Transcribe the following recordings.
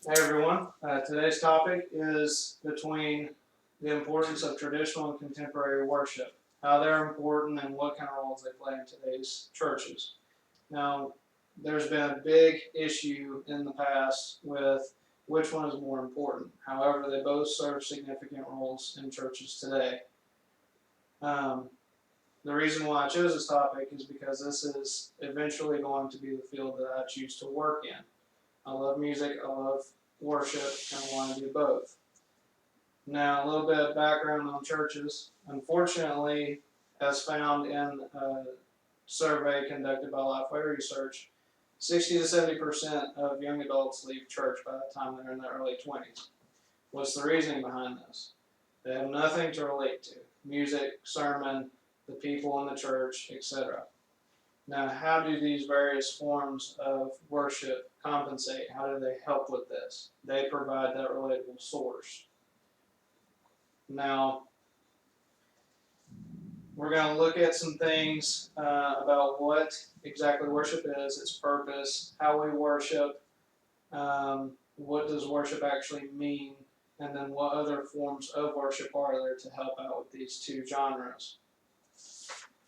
Hey everyone, today's topic is between the importance of traditional and contemporary worship, how they're important and what kind of roles they play in today's churches. Now, there's been a big issue in the past with which one is more important. However, they both serve significant roles in churches today. Um, the reason why I chose this topic is because this is eventually going to be the field that I choose to work in. I love music, I love worship, and I want to do both. Now, a little bit of background on churches. Unfortunately, as found in a survey conducted by Lifeway Research, 60 to 70% of young adults leave church by the time they're in their early 20s. What's the reasoning behind this? They have nothing to relate to music, sermon, the people in the church, etc. Now, how do these various forms of worship compensate? How do they help with this? They provide that relatable source. Now, we're going to look at some things about what exactly worship is, its purpose, how we worship, what does worship actually mean, and then what other forms of worship are there to help out with these two genres.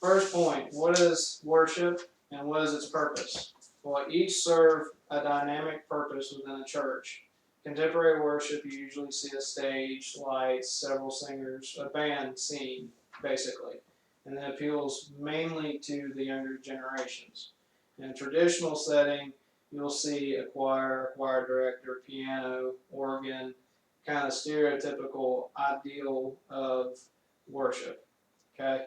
First point, what is worship and what is its purpose? Well, each serve a dynamic purpose within a church. Contemporary worship, you usually see a stage, lights, several singers, a band singing, basically, and it appeals mainly to the younger generations. In a traditional setting, you'll see a choir director, piano, organ, kind of stereotypical ideal of worship. Okay?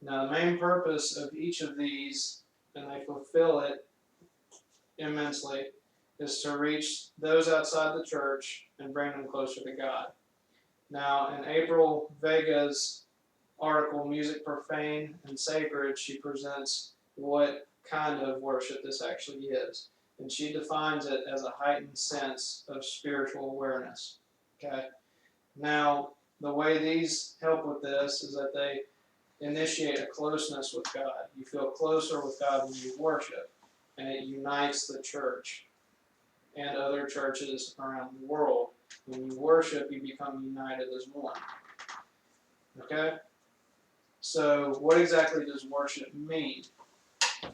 Now, the main purpose of each of these, and they fulfill it immensely, is to reach those outside the church and bring them closer to God. Now, in April Vega's article, Music Profane and Sacred, she presents what kind of worship this actually is. And she defines it as a heightened sense of spiritual awareness. Okay? Now, the way these help with this is that they initiate a closeness with God. You feel closer with God when you worship, and it unites the church and other churches around the world. When you worship, you become united as one. Okay? So, what exactly does worship mean?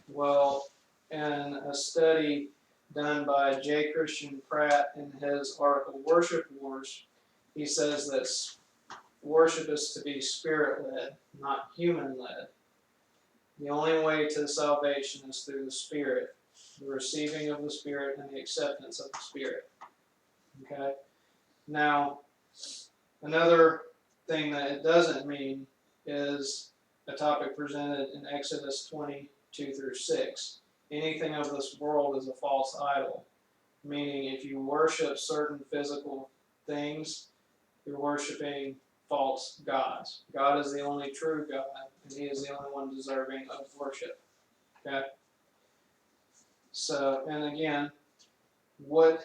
Well, in a study done by J. Christian Pratt in his article Worship Wars, he says that worship is to be spirit-led, not human-led. The only way to salvation is through the Spirit, the receiving of the Spirit and the acceptance of the Spirit. Okay? Now, another thing that it doesn't mean is a topic presented in Exodus 22 through 6. Anything of this world is a false idol, meaning if you worship certain physical things, you're worshiping false gods. God is the only true God, and He is the only one deserving of worship. Okay? So, and again, what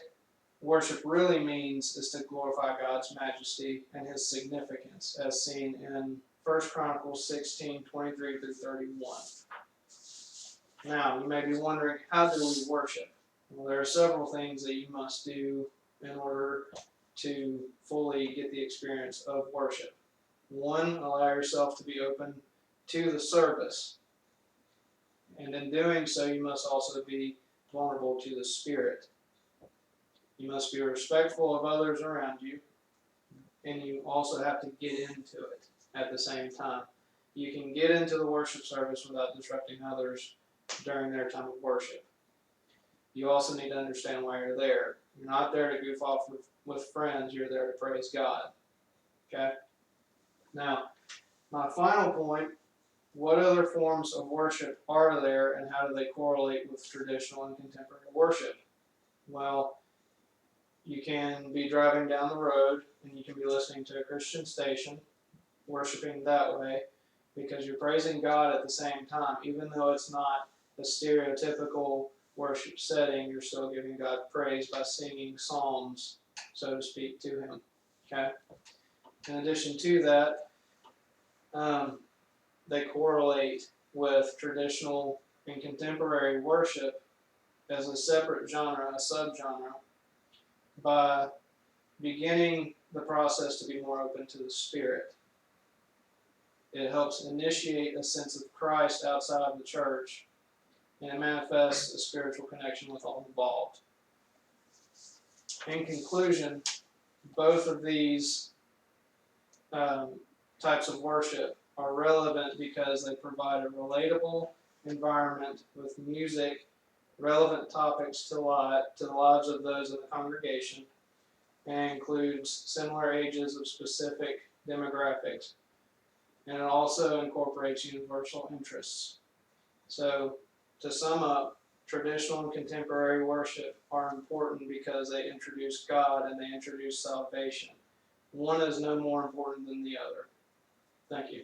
worship really means is to glorify God's majesty and His significance, as seen in 1 Chronicles 16, 23 through 31. Now, you may be wondering, how do we worship? Well, there are several things that you must do in order to fully get the experience of worship. One, allow yourself to be open to the service. And in doing so, you must also be vulnerable to the Spirit. You must be respectful of others around you, and you also have to get into it at the same time. You can get into the worship service without disrupting others during their time of worship. You also need to understand why you're there. You're not there to goof off with friends, you're there to praise God. Okay? Now, my final point, what other forms of worship are there and how do they correlate with traditional and contemporary worship? Well, you can be driving down the road and you can be listening to a Christian station, worshiping that way, because you're praising God at the same time. Even though it's not a stereotypical worship setting, you're still giving God praise by singing psalms, so to speak, to Him. Okay? In addition to that, they correlate with traditional and contemporary worship as a separate genre, a subgenre, by beginning the process to be more open to the Spirit. It helps initiate a sense of Christ outside of the church, and it manifests a spiritual connection with all involved. In conclusion, both of these types of worship are relevant because they provide a relatable environment with music, relevant topics to the lives of those in the congregation, and includes similar ages of specific demographics. And it also incorporates universal interests. So, to sum up, traditional and contemporary worship are important because they introduce God and they introduce salvation. One is no more important than the other. Thank you.